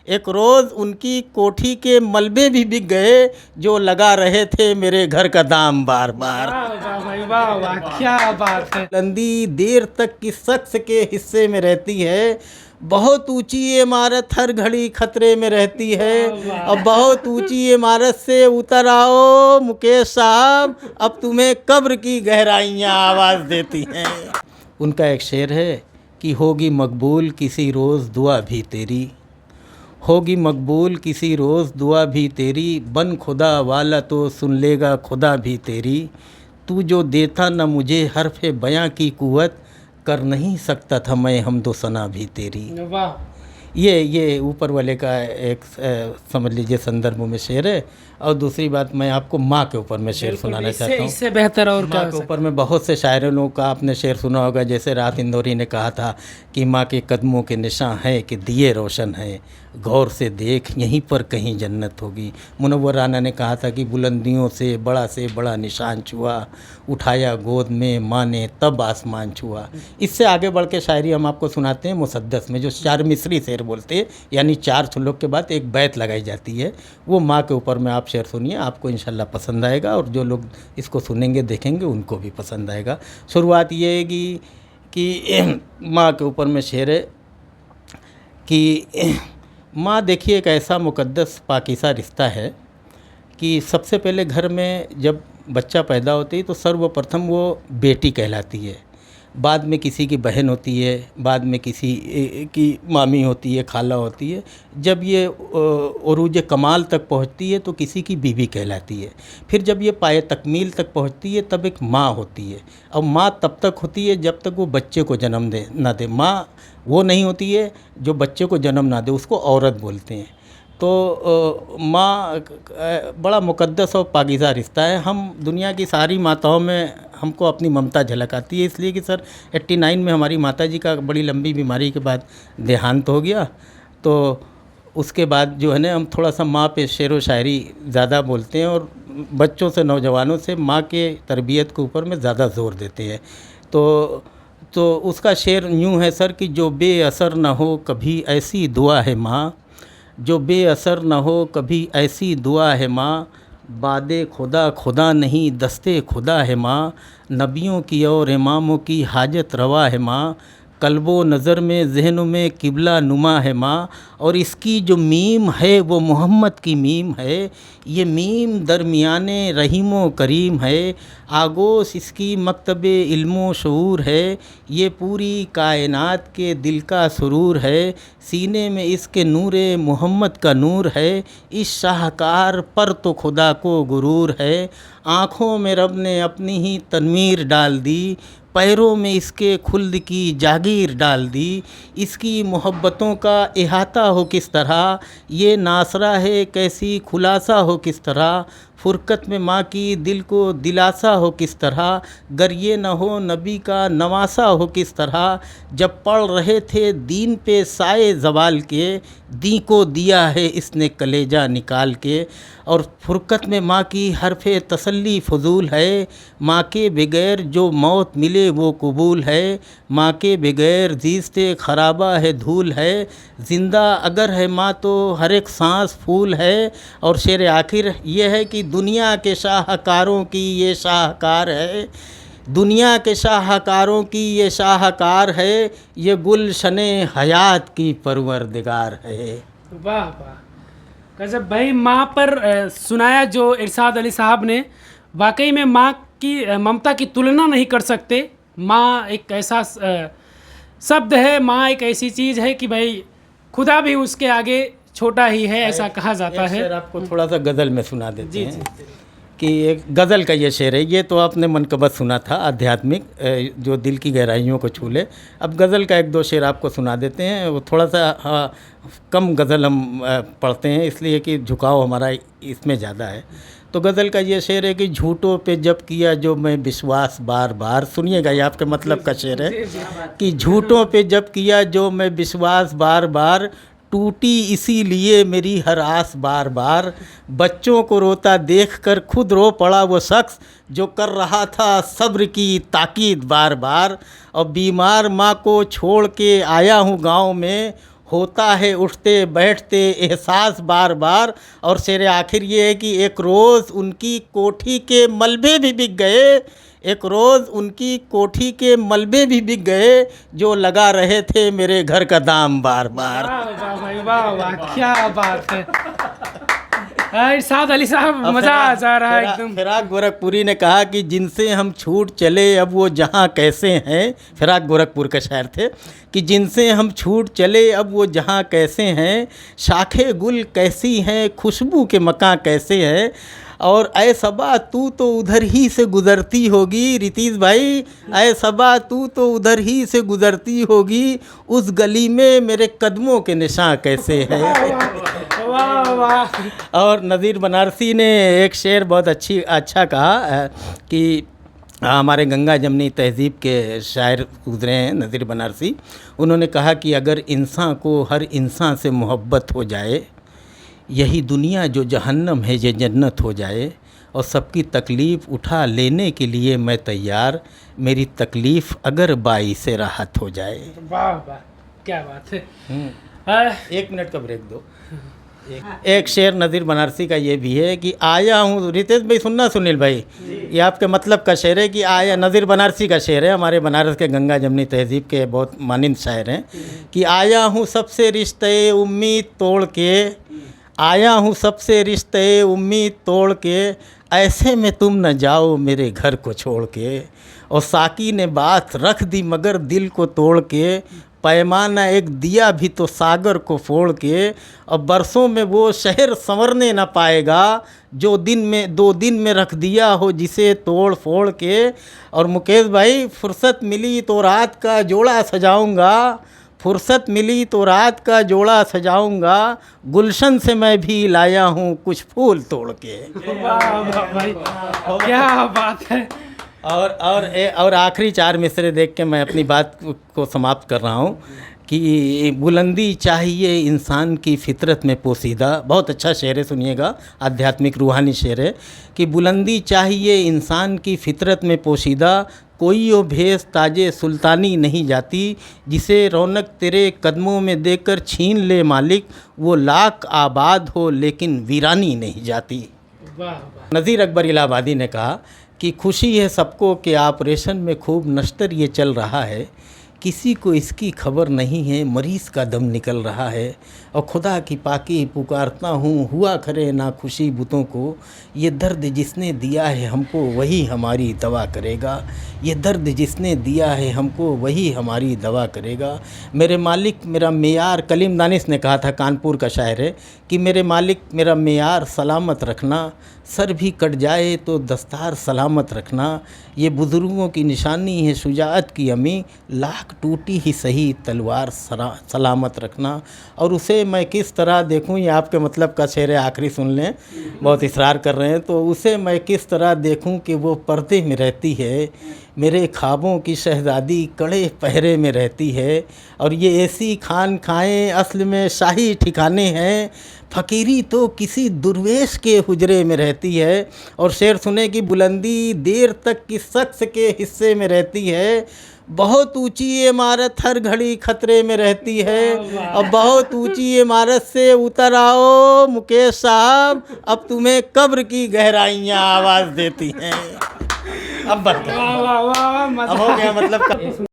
एक रोज़ उनकी कोठी के मलबे भी बिक गए जो लगा रहे थे मेरे घर का दाम बार बार। वाह वाह भाई, वाह वाह, क्या बात है। बुलंदी देर तक किस शख्स के हिस्से में रहती है, बहुत ऊंची इमारत हर घड़ी खतरे में रहती है। अब बहुत ऊंची इमारत से उतर आओ मुकेश साहब, अब तुम्हें कब्र की गहराइयाँ आवाज़ देती हैं। उनका एक शेर है कि होगी मकबूल किसी रोज़ दुआ भी तेरी, होगी मकबूल किसी रोज़ दुआ भी तेरी, बन खुदा वाला तो सुन लेगा खुदा भी तेरी, तू जो देता न मुझे हर्फ़ बयां की कुव्वत, कर नहीं सकता था मैं हमदो सना भी तेरी। वाह, ये ऊपर वाले का एक समझ लीजिए संदर्भ में शेर है। और दूसरी बात, मैं आपको माँ के ऊपर में शेर सुनाना चाहता हूँ। इससे बेहतर और क्या माँ के ऊपर में बहुत से शायरों का आपने शेर सुना होगा। जैसे राहत इंदौरी ने कहा था कि माँ के कदमों के निशान हैं कि दिए रोशन हैं, गौर से देख यहीं पर कहीं जन्नत होगी। मुनव्वर राना ने कहा था कि बुलंदियों से बड़ा निशान छुआ, उठाया गोद में माँ ने तब आसमान छुआ। इससे आगे बढ़ के शायरी हम आपको सुनाते हैं मुसद्दस में, जो 4 मिसरी शेर बोलते हैं, यानी 4 छुल्लोक के बाद एक बैत लगाई जाती है। वो माँ के ऊपर में आप शेर सुनिए, आपको इंशाल्लाह पसंद आएगा, और जो लोग इसको सुनेंगे देखेंगे उनको भी पसंद आएगा। शुरुआत ये है कि माँ के ऊपर में शेर है कि माँ देखिए एक ऐसा मुक़द्दस पाकीज़ा रिश्ता है कि सबसे पहले घर में जब बच्चा पैदा होती है तो सर्वप्रथम वो बेटी कहलाती है, बाद में किसी की बहन होती है, बाद में किसी की मामी होती है, खाला होती है। जब ये उरूज कमाल तक पहुंचती है तो किसी की बीवी कहलाती है। फिर जब ये पाए तकमील तक पहुंचती है तब एक माँ होती है। और माँ तब तक होती है जब तक वो बच्चे को जन्म ना दे। माँ वो नहीं होती है जो बच्चे को जन्म ना दे, उसको औरत बोलते हैं। तो माँ बड़ा मुक़द्दस और पाकीज़ा रिश्ता है। हम दुनिया की सारी माताओं में हमको अपनी ममता झलक आती है, इसलिए कि सर 89 में हमारी माता जी का बड़ी लंबी बीमारी के बाद देहांत हो गया। तो उसके बाद जो है ना, हम थोड़ा सा माँ पे शेर व शायरी ज़्यादा बोलते हैं और बच्चों से नौजवानों से माँ के तरबियत के ऊपर में ज़्यादा ज़ोर देते हैं। तो उसका शेर यूँ है सर कि जो बेअसर न हो कभी ऐसी दुआ है माँ, जो बेअसर न हो कभी ऐसी दुआ है माँ, बादे खुदा खुदा नहीं दस्ते खुदा है माँ, नबियों की और इमामों की हाजत रवा है माँ, कल्बो नज़र में ज़हनों में किबला नुमा है माँ। और इसकी जो मीम है वो मोहम्मद की मीम है, ये मीम दरमियाने रहीमो करीम है, आगोश इसकी मकतबे इल्मो शऊर है, ये पूरी कायनात के दिल का सुरूर है, सीने में इसके नूरे मोहम्मद का नूर है, इस शाहकार पर तो खुदा को गुरूर है, आँखों में रब ने अपनी ही तनवीर डाल दी, पैरों में इसके खुल्द की जागीर डाल दी, इसकी मोहब्बतों का इहाता हो किस तरह, ये नासरा है कैसी खुलासा हो किस तरह, फ़ुरक़त में माँ की दिल को दिलासा हो किस तरह, गर ये न हो नबी का नवासा हो किस तरह, जब पढ़ रहे थे दीन पे साए ज़वाल के, दी को दिया है इसने कलेजा निकाल के। और फ़ुरक़त में माँ की हरफ़े तसल्ली फ़ुज़ूल है, माँ के बगैर जो मौत मिले वो कबूल है, माँ के बगैर ज़ीस्ते ख़राबा है धूल है, ज़िंदा अगर है माँ तो हर एक सांस फूल है। और शेर आखिर ये है कि दुनिया के शाहकारों की ये शाहकार है, दुनिया के शाहकारों की ये शाहकार है, ये गुलशने हयात की परवरदिगार है। वाह वाह, गजब भाई। माँ पर सुनाया जो इरशाद अली साहब ने, वाकई में माँ की ममता की तुलना नहीं कर सकते। माँ एक ऐसा शब्द है, माँ एक ऐसी चीज़ है कि भाई खुदा भी उसके आगे छोटा ही है, ऐसा कहा जाता है। शेर आपको थोड़ा सा गज़ल में सुना देते हैं जी। कि एक गज़ल का ये शेर है। ये तो आपने मनकबत सुना था आध्यात्मिक, जो दिल की गहराइयों को छू ले। अब गज़ल का 1-2 शेर आपको सुना देते हैं। वो थोड़ा सा कम गज़ल हम पढ़ते हैं इसलिए कि झुकाव हमारा इसमें ज़्यादा है। तो गज़ल का ये शेर है कि झूठों पे जब किया जो मैं विश्वास बार बार, सुनिएगा ये आपके मतलब का शेर है कि झूठों पे जब किया जो मैं विश्वास बार बार, टूटी इसीलिए मेरी हर आस बार बार, बच्चों को रोता देखकर खुद रो पड़ा वो शख्स जो कर रहा था सब्र की ताकीद बार बार, और बीमार माँ को छोड़ के आया हूँ गाँव में, होता है उठते बैठते एहसास बार बार। और शेर आखिर ये है कि एक रोज़ उनकी कोठी के मलबे भी बिक गए, एक रोज़ उनकी कोठी के मलबे भी बिक गए, जो लगा रहे थे मेरे घर का दाम बार बार। वाह वाह भाई, वाह वाह, क्या बात है। इरशाद अली साहब, मज़ा आ जा रहा है एकदम। फिराक गोरखपुरी ने कहा कि जिनसे हम छूट चले अब वो जहाँ कैसे हैं, फिराक गोरखपुर के शायर थे, कि जिनसे हम छूट चले अब वो जहाँ कैसे हैं, शाखे गुल कैसी हैं, खुशबू के मकां कैसे हैं, और ऐ सबा तू तो उधर ही से गुज़रती होगी। रितीश भाई, ऐ सबा तू तो उधर ही से गुज़रती होगी, उस गली में मेरे कदमों के निशान कैसे हैं। वाह वाह। और नज़ीर बनारसी ने एक शेर बहुत अच्छा कहा कि हमारे गंगा जमनी तहज़ीब के शायर गुज़रे हैं नज़ीर बनारसी। उन्होंने कहा कि अगर इंसान को हर इंसान से मोहब्बत हो जाए, यही दुनिया जो जहन्नम है ये जन्नत हो जाए, और सबकी तकलीफ़ उठा लेने के लिए मैं तैयार, मेरी तकलीफ़ अगर बाई से राहत हो जाए। वाह वाह, क्या बात है। 1 मिनट का ब्रेक दो। एक शेर नज़ीर बनारसी का ये भी है कि आया हूँ, रितेश भाई सुनना, सुनील भाई, ये आपके मतलब का शेर है कि आया, नज़ीर बनारसी का शेर है, हमारे बनारस के गंगा जमनी तहज़ीब के बहुत मानिंद शायर हैं, कि आया हूँ सबसे रिश्ते उम्मीद तोड़ के, आया हूँ सबसे रिश्ते उम्मीद तोड़ के, ऐसे में तुम न जाओ मेरे घर को छोड़ के। और साकी ने बात रख दी मगर दिल को तोड़ के, पैमाना एक दिया भी तो सागर को फोड़ के, और बरसों में वो शहर संवरने न पाएगा, जो 2 दिन में रख दिया हो जिसे तोड़ फोड़ के। और मुकेश भाई, फुर्सत मिली तो रात का जोड़ा सजाऊंगा, फुर्सत मिली तो रात का जोड़ा सजाऊंगा, गुलशन से मैं भी लाया हूँ कुछ फूल तोड़ के। वाह वाह भाई, क्या बात है। और आखिरी 4 मिसरे देख के मैं अपनी बात को समाप्त कर रहा हूँ कि बुलंदी चाहिए इंसान की फितरत में पोसीदा। बहुत अच्छा शेर है, सुनिएगा, आध्यात्मिक रूहानी शेर है कि बुलंदी चाहिए इंसान की फितरत में पोशीदा, कोई वो भेस ताजे सुल्तानी नहीं जाती, जिसे रौनक तेरे कदमों में देकर छीन ले मालिक, वो लाख आबाद हो लेकिन वीरानी नहीं जाती। वाह वाह। नज़ीर अकबर इलाहाबादी ने कहा कि खुशी है सबको कि ऑपरेशन में खूब नश्तर ये चल रहा है, किसी को इसकी खबर नहीं है मरीज़ का दम निकल रहा है, और खुदा की पाकी पुकारता हूँ हुआ करे ना खुशी बुतों को, ये दर्द जिसने दिया है हमको वही हमारी दवा करेगा, ये दर्द जिसने दिया है हमको वही हमारी दवा करेगा। मेरे मालिक मेरा मेयार, कलीम दानिश ने कहा था, कानपुर का शायर है, कि मेरे मालिक मेरा मेयार सलामत रखना, सर भी कट जाए तो दस्तार सलामत रखना, ये बुज़ुर्गों की निशानी है शुजाअत की अमी, लाख टूटी ही सही तलवार सलामत रखना। और उसे मैं किस तरह देखूं, ये आपके मतलब का शेर है, आखिरी सुन लें, बहुत इसरार कर रहे हैं, तो उसे मैं किस तरह देखूं कि वो पर्दे में रहती है, मेरे ख्वाबों की शहज़ादी कड़े पहरे में रहती है, और ये ऐसी खान खाएँ असल में शाही ठिकाने हैं, फ़कीरी तो किसी दुर्वेश के हुजरे में रहती है। और शेर सुने कि बुलंदी देर तक किस शख्स के हिस्से में रहती है, बहुत ऊंची इमारत हर घड़ी खतरे में रहती है, और बहुत ऊंची इमारत से उतर आओ मुकेश साहब, अब तुम्हें कब्र की गहराइयाँ आवाज़ देती हैं। अब बन गया, वाह वाह वाह, अब हो गया मतलब